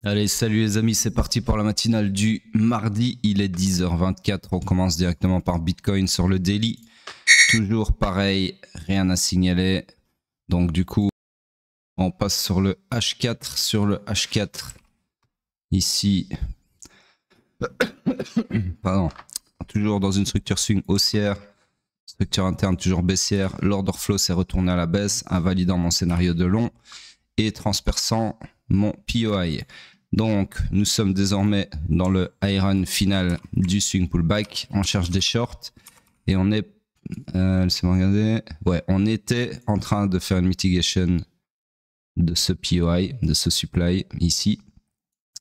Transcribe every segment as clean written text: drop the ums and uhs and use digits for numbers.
Allez, salut les amis, c'est parti pour la matinale du mardi. Il est 10h24. On commence directement par Bitcoin sur le daily. Toujours pareil, rien à signaler. Donc du coup, on passe sur le H4. Sur le H4, ici, pardon, toujours dans une structure swing haussière. Structure interne toujours baissière. L'order flow s'est retourné à la baisse, invalidant mon scénario de long et transperçant mon POI. Donc, nous sommes désormais dans le iron final du swing pullback. On cherche des shorts et on est, laissez-moi regarder. Ouais, on était en train de faire une mitigation de ce POI, de ce supply ici,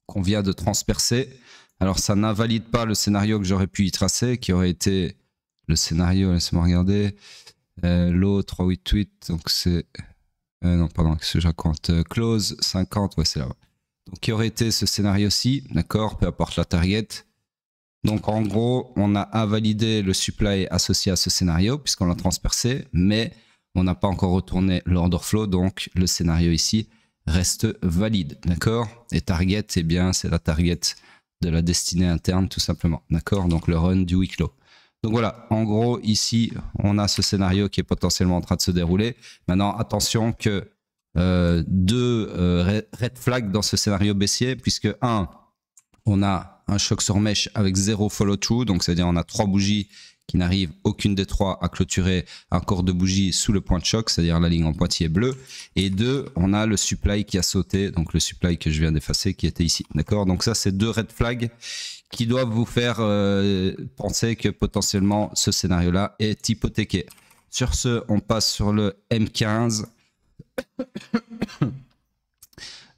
qu'on vient de transpercer. Alors, ça n'invalide pas le scénario que j'aurais pu y tracer, qui aurait été le scénario, laissez-moi regarder, low 388, donc c'est, non, pardon, qu'est-ce que je raconte, close 50, ouais, c'est là. Donc, qui aurait été ce scénario-ci, d'accord, peu importe la target. Donc, en gros, on a invalidé le supply associé à ce scénario, puisqu'on l'a transpercé, mais on n'a pas encore retourné l'order flow, donc le scénario ici reste valide, d'accord. Et target, eh bien, c'est la target de la destinée interne, tout simplement, d'accord. Donc, le run du week low. Donc voilà, en gros, ici, on a ce scénario qui est potentiellement en train de se dérouler. Maintenant, attention que deux red flags dans ce scénario baissier, puisque on a un choc sur mèche avec zéro follow-through, donc c'est-à-dire on a 3 bougies qui n'arrivent aucune des 3 à clôturer un corps de bougie sous le point de choc, c'est-à-dire la ligne en pointillé bleu. Et 2, on a le supply qui a sauté, donc le supply que je viens d'effacer qui était ici, d'accord. Donc ça, c'est 2 red flags qui doivent vous faire penser que potentiellement ce scénario-là est hypothéqué. Sur ce, on passe sur le M15.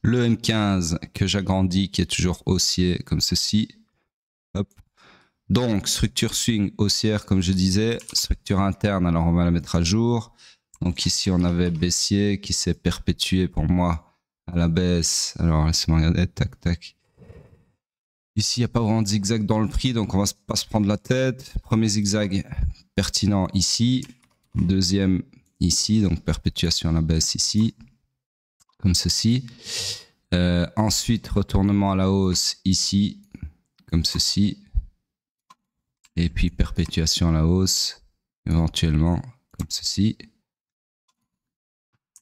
Le M15 que j'agrandis, qui est toujours haussier comme ceci. Hop. Donc, structure swing haussière, comme je disais. Structure interne, alors on va la mettre à jour. Donc ici, on avait baissier qui s'est perpétué pour moi à la baisse. Alors, laissez-moi regarder, tac, tac. Ici, il n'y a pas vraiment de zigzag dans le prix, donc on va pas se prendre la tête. Premier zigzag pertinent ici. Deuxième ici, donc perpétuation à la baisse ici. Comme ceci. Ensuite, retournement à la hausse ici, comme ceci. Et puis perpétuation à la hausse, éventuellement, comme ceci.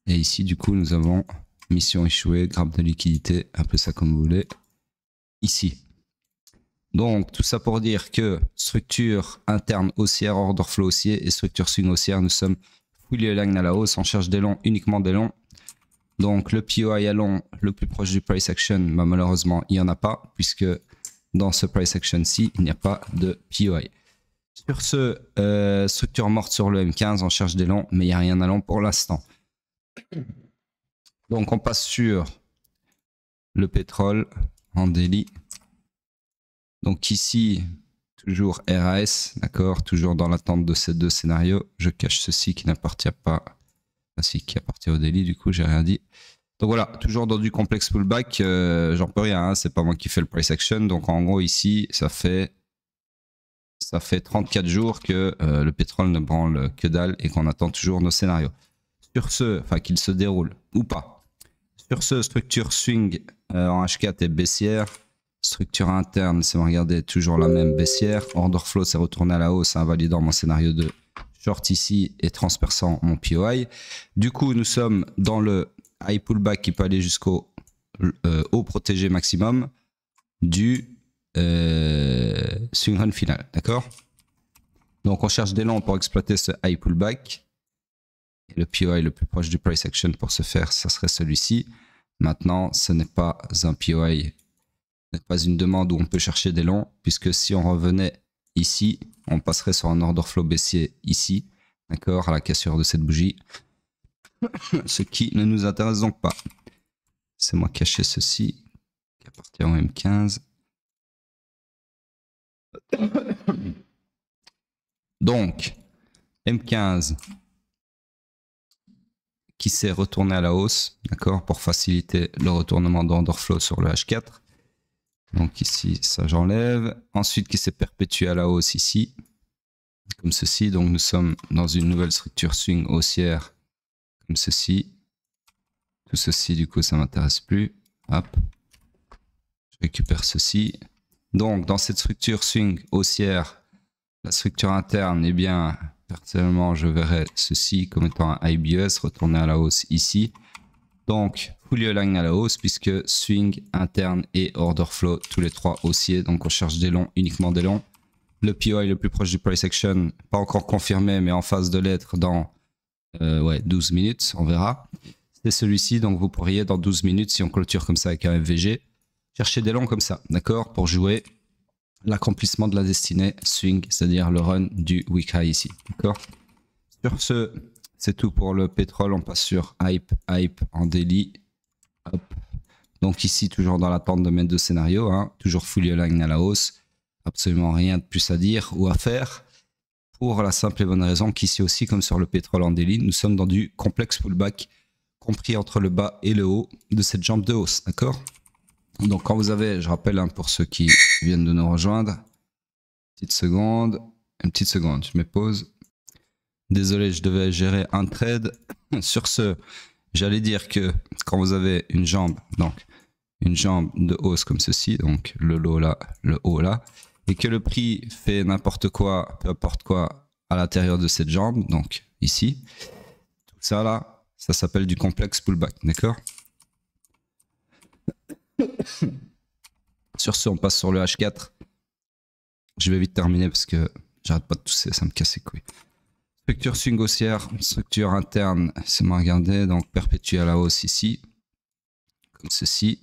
Et ici, du coup, nous avons mission échouée, grappe de liquidité, un peu ça comme vous voulez, ici. Donc, tout ça pour dire que structure interne haussière, order flow haussier et structure swing haussière, nous sommes fully aligned à la hausse. On cherche des longs, uniquement des longs. Donc, le POI à long, le plus proche du price action, bah, malheureusement, il n'y en a pas, puisque dans ce price action-ci, il n'y a pas de POI. Sur ce, structure morte sur le M15, on cherche des longs, mais il n'y a rien à long pour l'instant. Donc, on passe sur le pétrole en daily. Donc ici, toujours RAS, d'accord, toujours dans l'attente de ces deux scénarios. Je cache ceci qui n'appartient pas, qui appartient au daily, du coup, j'ai rien dit. Donc voilà, toujours dans du complexe pullback, j'en peux rien, hein, c'est pas moi qui fais le price action. Donc en gros, ici, ça fait 34 jours que le pétrole ne branle que dalle et qu'on attend toujours nos scénarios. Sur ce, enfin qu'il se déroule ou pas. Sur ce, structure swing en H4 est baissière. Structure interne, c'est regarder toujours la même baissière. Order flow s'est retourné à la hausse, invalidant mon scénario de short ici et transperçant mon POI. Du coup, nous sommes dans le high pullback qui peut aller jusqu'au haut protégé maximum du swing run final, d'accord. Donc on cherche des longs pour exploiter ce high pullback. Et le POI le plus proche du price action pour ce faire, ça serait celui-ci. Maintenant, ce n'est pas un POI, ce n'est pas une demande où on peut chercher des longs, puisque si on revenait ici, on passerait sur un order flow baissier ici, d'accord, à la cassure de cette bougie. Ce qui ne nous intéresse donc pas. C'est moi cacher ceci, qui appartient au M15. Donc, M15 qui s'est retourné à la hausse, d'accord, pour faciliter le retournement d'order flow sur le H4. Donc ici, ça j'enlève. Ensuite, qui s'est perpétué à la hausse ici, comme ceci. Donc nous sommes dans une nouvelle structure swing haussière, comme ceci. Tout ceci, du coup, ça m'intéresse plus. Hop. récupère ceci. Donc, dans cette structure swing haussière, la structure interne, eh bien, personnellement, je verrais ceci comme étant un IBS retourner à la hausse ici. Donc, fully align à la hausse puisque swing, interne et order flow, tous les trois haussiers. Donc, on cherche des longs, uniquement des longs. Le POI le plus proche du price action, pas encore confirmé, mais en phase de l'être dans 12 minutes, on verra. C'est celui-ci, donc vous pourriez dans 12 minutes, si on clôture comme ça avec un FVG, chercher des longs comme ça, d'accord, pour jouer l'accomplissement de la destinée swing, c'est-à-dire le run du week high ici, d'accord. Sur ce, c'est tout pour le pétrole, on passe sur hype en daily. Hop. Donc ici, toujours dans l'attente de mes deux scénarios, hein, toujours fully align à la hausse, absolument rien de plus à dire ou à faire, pour la simple et bonne raison qu'ici aussi, comme sur le pétrole en daily, nous sommes dans du complexe pullback, compris entre le bas et le haut de cette jambe de hausse, d'accord. Donc quand vous avez, je rappelle hein, pour ceux qui viennent de nous rejoindre, une petite seconde, je me pose. Désolé, je devais gérer un trade. Sur ce, j'allais dire que quand vous avez une jambe, donc une jambe de hausse comme ceci, donc le low là, le haut là, et que le prix fait n'importe quoi, peu importe quoi, à l'intérieur de cette jambe, donc ici, tout ça là, ça s'appelle du complexe pullback, d'accord. Sur ce, on passe sur le H4. Je vais vite terminer parce que j'arrête pas de tousser, ça me casse les couilles. Structure swing haussière, structure interne, c'est moi regarder, donc perpétuer à la hausse ici, comme ceci.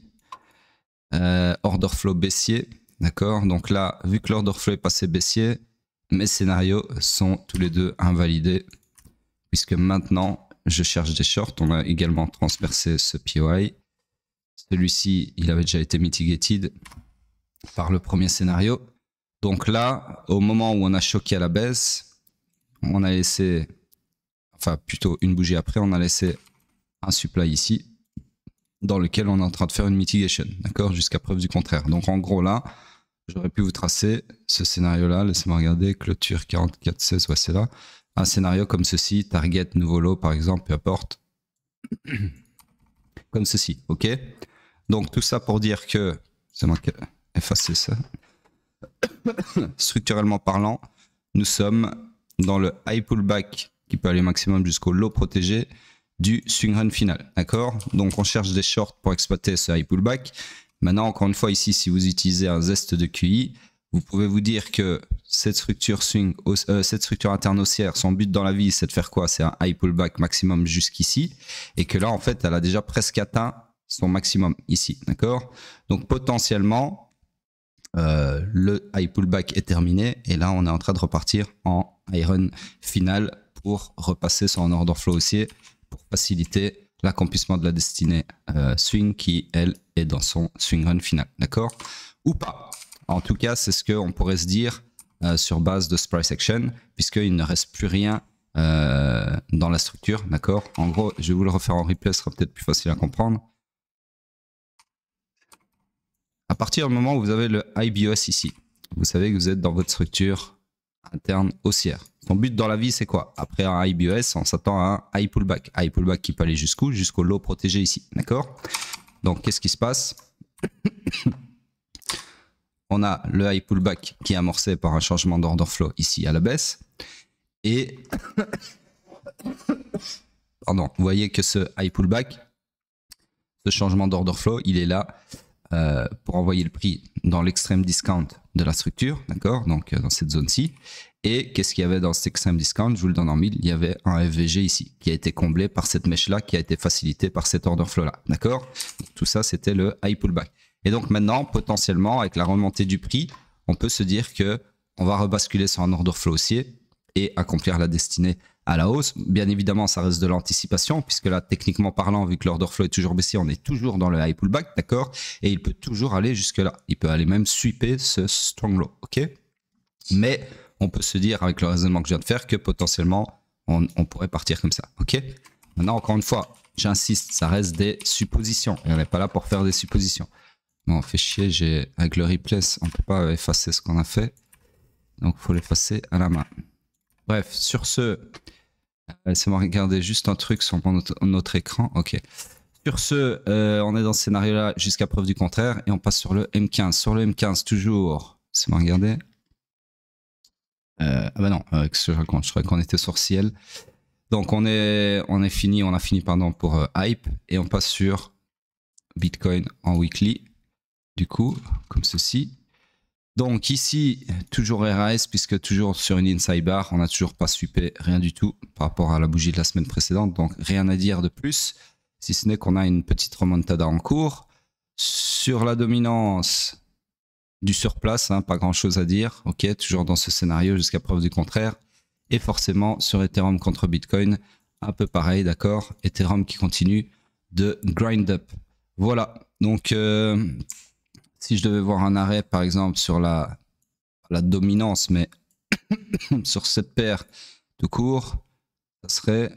Order flow baissier, d'accord. Donc là, vu que l'order flow est passé baissier, mes scénarios sont tous les deux invalidés, puisque maintenant, je cherche des shorts. On a également transpercé ce POI. Celui-ci, il avait déjà été mitigated par le premier scénario. Donc là, au moment où on a choqué à la baisse, on a laissé, enfin plutôt une bougie après, on a laissé un supply ici, dans lequel on est en train de faire une mitigation, d'accord, jusqu'à preuve du contraire. Donc en gros là, j'aurais pu vous tracer ce scénario-là, laissez-moi regarder, clôture 44,16, ouais c'est là, un scénario comme ceci, target, nouveau low par exemple, peu importe, comme ceci, ok. Donc tout ça pour dire que, c'est moi qui ai effacé ça, structurellement parlant, nous sommes dans le high pullback qui peut aller maximum jusqu'au low protégé du swing run final, d'accord. Donc on cherche des shorts pour exploiter ce high pullback. Maintenant, encore une fois ici, si vous utilisez un zeste de QI, vous pouvez vous dire que cette structure swing, cette structure interne haussière, son but dans la vie, c'est de faire quoi? C'est un high pullback maximum jusqu'ici, et que là, en fait, elle a déjà presque atteint son maximum ici, d'accord. Donc potentiellement, le high pullback est terminé, et là, on est en train de repartir en high run final pour repasser sur un order flow haussier pour faciliter l'accomplissement de la destinée swing qui, elle, est dans son swing run final, d'accord? Ou pas. En tout cas, c'est ce qu'on pourrait se dire sur base de ce price action, puisqu'il ne reste plus rien dans la structure, d'accord? En gros, je vais vous le refaire en replay, ce sera peut-être plus facile à comprendre. À partir du moment où vous avez le IBOS ici, vous savez que vous êtes dans votre structure interne haussière. Son but dans la vie, c'est quoi? Après un IBOS, on s'attend à un high pullback. High pullback qui peut aller jusqu'où? Jusqu'au low protégé ici, d'accord? Donc, qu'est-ce qui se passe? On a le high pullback qui est amorcé par un changement d'order flow ici à la baisse. Et pardon, vous voyez que ce high pullback, ce changement d'order flow, il est là pour envoyer le prix dans l'extrême discount de la structure, d'accord, donc dans cette zone-ci. Et qu'est-ce qu'il y avait dans cet extrême discount? Je vous le donne en mille, il y avait un FVG ici, qui a été comblé par cette mèche-là, qui a été facilitée par cet order flow-là, d'accord. Tout ça, c'était le high pullback. Et donc maintenant, potentiellement, avec la remontée du prix, on peut se dire que on va rebasculer sur un order flow haussier et accomplir la destinée à la hausse. Bien évidemment, ça reste de l'anticipation, puisque là, techniquement parlant, vu que l'order flow est toujours baissier, on est toujours dans le high pullback, d'accord? Et il peut toujours aller jusque-là. Il peut aller même sweeper ce strong low, ok? Mais on peut se dire, avec le raisonnement que je viens de faire, que potentiellement, on pourrait partir comme ça, ok? Maintenant, encore une fois, j'insiste, ça reste des suppositions. Et on n'est pas là pour faire des suppositions. Bon, on fait chier, avec le replay, on ne peut pas effacer ce qu'on a fait. Donc, il faut l'effacer à la main. Bref, sur ce, laissez-moi regarder juste un truc sur notre écran. Ok. Sur ce, on est dans ce scénario-là jusqu'à preuve du contraire et on passe sur le M15. Sur le M15, toujours, c'est moi regarder. Ah bah non, je crois qu'on était sur ciel. Donc on a fini pardon, pour Hype et on passe sur Bitcoin en weekly. Du coup, comme ceci. Donc ici, toujours RAS, puisque toujours sur une inside bar, on n'a toujours pas supé rien du tout par rapport à la bougie de la semaine précédente. Donc rien à dire de plus, si ce n'est qu'on a une petite remontada en cours. Sur la dominance du surplace, hein, pas grand chose à dire. Ok, toujours dans ce scénario jusqu'à preuve du contraire. Et forcément, sur Ethereum contre Bitcoin, un peu pareil, d'accord. Ethereum qui continue de grind up. Voilà, donc si je devais voir un arrêt, par exemple, sur la dominance, mais sur cette paire de cours, ça serait,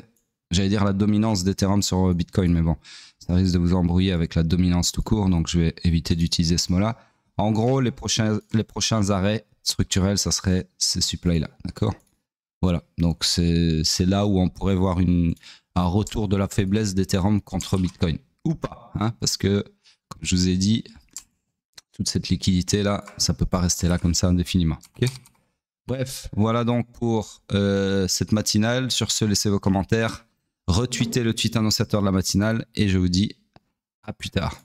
j'allais dire la dominance d'Ethereum sur Bitcoin, mais bon, ça risque de vous embrouiller avec la dominance tout court, donc je vais éviter d'utiliser ce mot-là. En gros, les prochains arrêts structurels, ça serait ces supply-là, d'accord? Voilà, donc c'est là où on pourrait voir un retour de la faiblesse d'Ethereum contre Bitcoin. Ou pas, hein, parce que, comme je vous ai dit, toute cette liquidité là, ça peut pas rester là comme ça indéfiniment. Okay, bref, voilà donc pour cette matinale. Sur ce, laissez vos commentaires, retweetez le tweet annonciateur de la matinale et je vous dis à plus tard.